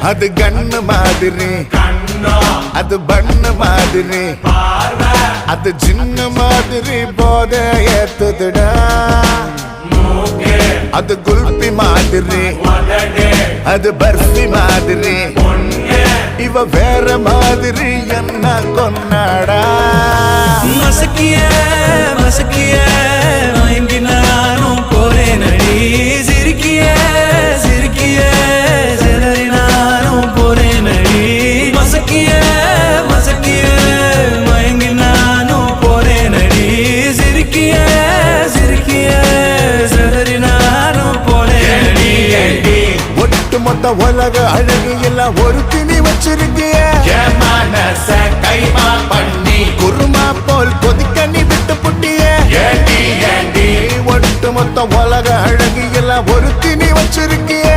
அது கண்ணு மாதிரி, அது பண்ணு மாதிரி, அது சின்ன மாதிரி போத ஏத்துதுடா. அது குல்பி மாதிரி, அது பர்ஃபி மாதிரி, இவ வேற மாதிரி என்ன கொண்டாடா. மசக்கிய மசக்கிய மயங்கி நானும் போறேன் அடி. சிரிக்கிய சிரிக்கிய சிதறி நானும் போறேன் அடி. மசக்கிய மசக்கிய மயங்கி நானும் போறேன் அடி. சிரிக்கிய சிரிக்கிய சிதறி நானும் போறேன் அடி. ஒட்டு மொத்த உலக அழகு எல்லாம் ஒரு திணி வச்சிருக்கிய. மனச கைமா பண்ணி குருமா போல் கொதிக்க நீ விட்டு புட்டிய. ஏண்டி ஒட்டு மொத்த உலக அழகு எல்லாம் ஒரு திணி வச்சிருக்கிய.